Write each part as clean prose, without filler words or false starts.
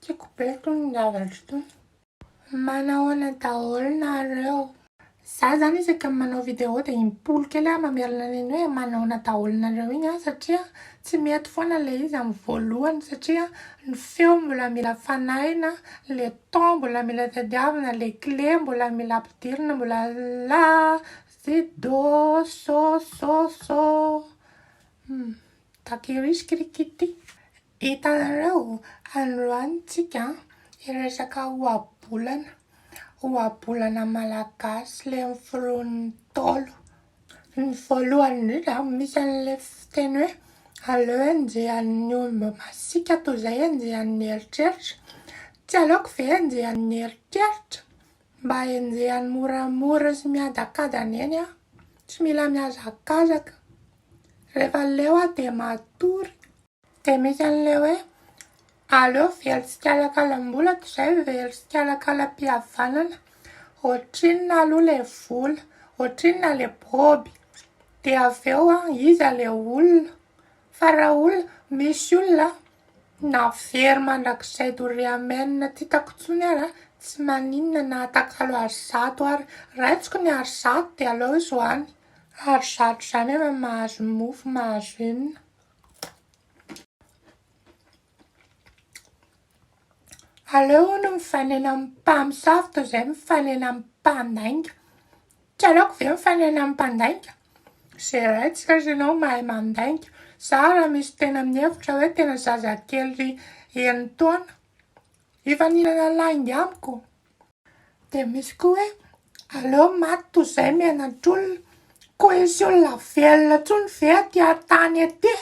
Tiako be itony zavatra itony. Manahoana daholo nareo. Za zany isaka manao vidéo dia impolo kely aho mamerina an'iny hoe manahoana daholo nareo iny satria tsy mety foana le izy amin'ny voalohany satria ny feo mbola mila fanahina, le ton mbola mila tadiavina, le kely mbola mila ampidirina, mbola la, si, do, so. Takirisy-kirikity. Hitanareo, androany tsika hiresaka ohabolana. Ohabolana malagasy le noforoan'ny Ntaolo. Ny voalohany indrindra misy an'le fiteny hoe aleo anjehan'ny omby masika toy izay anjehan'ny eritreritra. Tsy aleoko ve anjehan'ny eritreritra mba anjehan'ny moramora sy miadakadana eny aho. Tsy mila mihazakazaka. Rehefa leo aho dia matory. Dia misy an'le hoe aleo very sy kalakalam-bola toy izay very sy kalakalam-pihavanana. Ohatrinona aloha le vola, ohatrinona le bôby. Dia avy eo iza le olona. Fa raha olona, misy olona na very mandrakizay doriamenina titako intsony ary tsy maninona na atakalo ary zato ary. Raitsiko ny ary zato dia aleo izy hoany. Ary zato izany efa mahazo mofo, mahazo inona. Aleo hono mifanena amin'ny mpamosavy toy izay mifanena amin'ny mpandainga. Tsy aleoko ve mifanena amin'ny mpandainga? Izay raitsika sy ianao mahay mandainga. Za raha misy tena mihevitra hoe tena zazakely taona, efa nihinana lainga amiko. Dia misy koa hoe aleo maty toy izay menatr'olona. Koa isy olona velona intsony ve aty an-tany aty?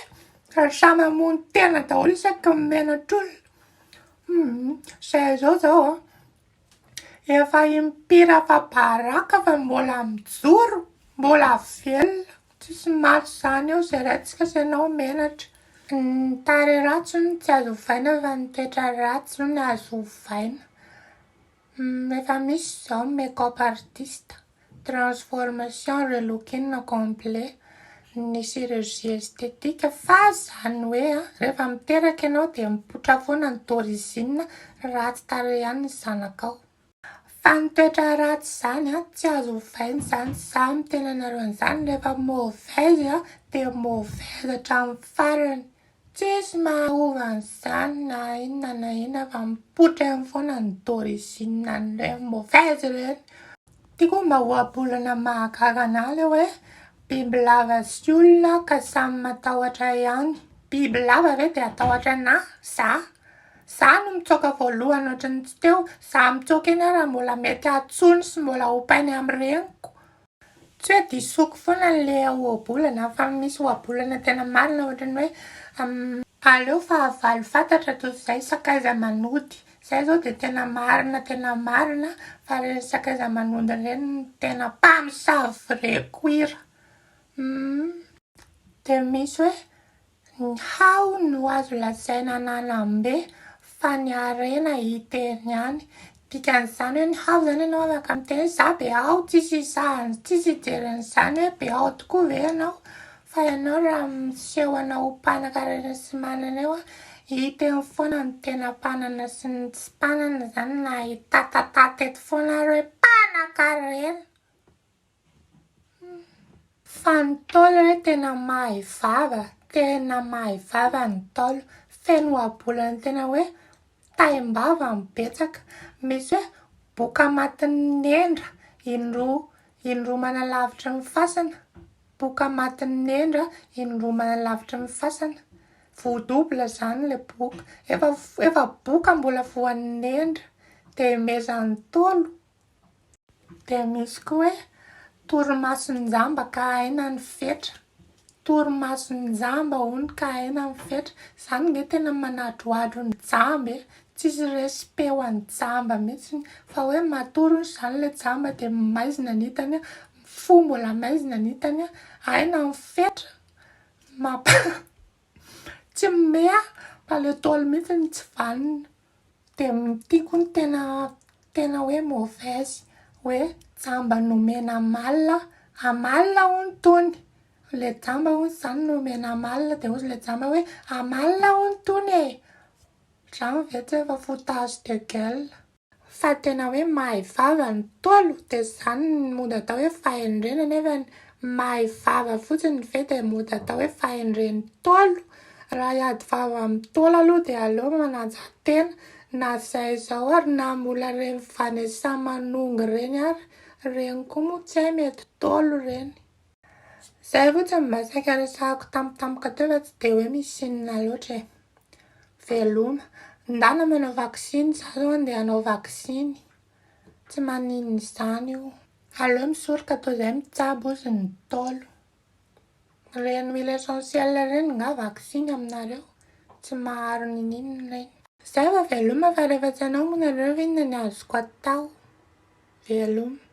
Raha samy hamono tena daholo isaka ny menatr'olona. Izay zao efa impira fa baraka fa mbola mijoro, mbola velona. Tsisy maty izany eo izay raitsika sy ianao menatra. Ny tarehy ratsy no tsy azo ovaina fa ny toetra ratsy no azo ovaina. Efa misy izao make-up artiste, transformation relooking complet, ny chirurgie esthétique. Fa zany hoe rehefa miteraka ianao dia mipoitra foana ny d'origine, ratsy tarehy ihany ny zanakao. Fa ny toetra ratsy izany tsy azo ovaina izany. Za miteny anareo an'izany rehefa mauvaise dia mauvaise hatramin'ny farany. Tsisy mahaova an'izany na inona fa mipoitra ihany foana ny d'origine an'ireny mauvaise ireny. Tiako mba ohabolana mahagaga anahy ilay hoe bibilava sy olona ka samy matahotra ihany. Bibilava ve dia atahotra anahy? Za no mitsoaka voalohany ohatran'ny tsy teo. Za mitsoaka eny raha mbola mety atsony sy mbola hompainy amin'ny reniko. Tsy hoe disoiko foana le ohabolana fa misy ohabolana tena marina ohatran'ny hoe aleo fahavalo fantatra toy izay sakaiza manody. Izay zao dia tena marina fa ireny sakaiza manody ireny tena mpamosavy rekoira. Dia misy hoe ny hao no azo lazaina ananambe fa ny harena hita eny ihany. Dikan'izany hoe ny hao izany ianao afaka miteny za be hao, tsisy isahany, tsisy ijeren'izany hoe be hao tokoa ve ianao. Fa ianao raha miseho anao mpanan-karena sy manana eo hita eny foana ny tena mpanana sy ny tsy mpanana izany na hitatata eto foana ary hoe mpanan-karena. Fa ny Ntaolo hoe tena mahay vava ny Ntaolo. Feno ohabolana tena hoe taim-bava mibetsaka. Misy hoe boka matin'ny nendra indroa manalavitra ny fasana. Boka matin'ny nendra indroa manalavitra ny fasana. Voadobla izany le boka. Efa boka mbola voan'ny nendra. Dia mezan'ny Ntaolo. Dia misy koa hoe torimason'jamba ka aina ny fetra. Torimason'jamba hono ka aina ny fetra. Izany nge tena manadroadro ny jamba. Tsisy respect ho an'ny jamba mihitsy. Fa hoe matory izany le jamba dia maizina ny hitany. Fo mbola maizina ny hitany. Aina ny fetra. Tsy mea fa le Ntaolo mihitsy ny tsy vanina. Dia tiako ny tena hoe mauvaise. Hoe jamba nomena malina. Amalina hono tony. Le jamba hono izany nomena malina dia hozy le jamba hoe amalina hono tony e. Trano ve tsy efa foutage de kely. Fa tena hoe mahay vava ny Ntaolo, dia izany mody atao hoe fahendrena nefa mahay vava fotsiny ve dia mody atao hoe fahendren'ny Ntaolo. Raha hiady vava amin'ny Ntaolo aloha dia aleo manajan-tena na izay izao ary na mbola reny vanesamanongy reny ary, reny koa moa tsy hay mety Ntaolo reny. Izay fotsiny mba saika resahako tampoka teo fa tsy dia hoe misy inona loatra e. Veloma. Ndana manao vaksiny, za zao andeha hanao vaksiny. Tsy maninona izany io. Aleo misoroka toy izay mitsabo hozy ny Ntaolo. Reny huile essentielle reny nga vaksiny aminareo. Tsy maharo ninona reny. Izay fa veloma fa rehefa tsy anao moa nareo ve inona ny azoko atao? Veloma.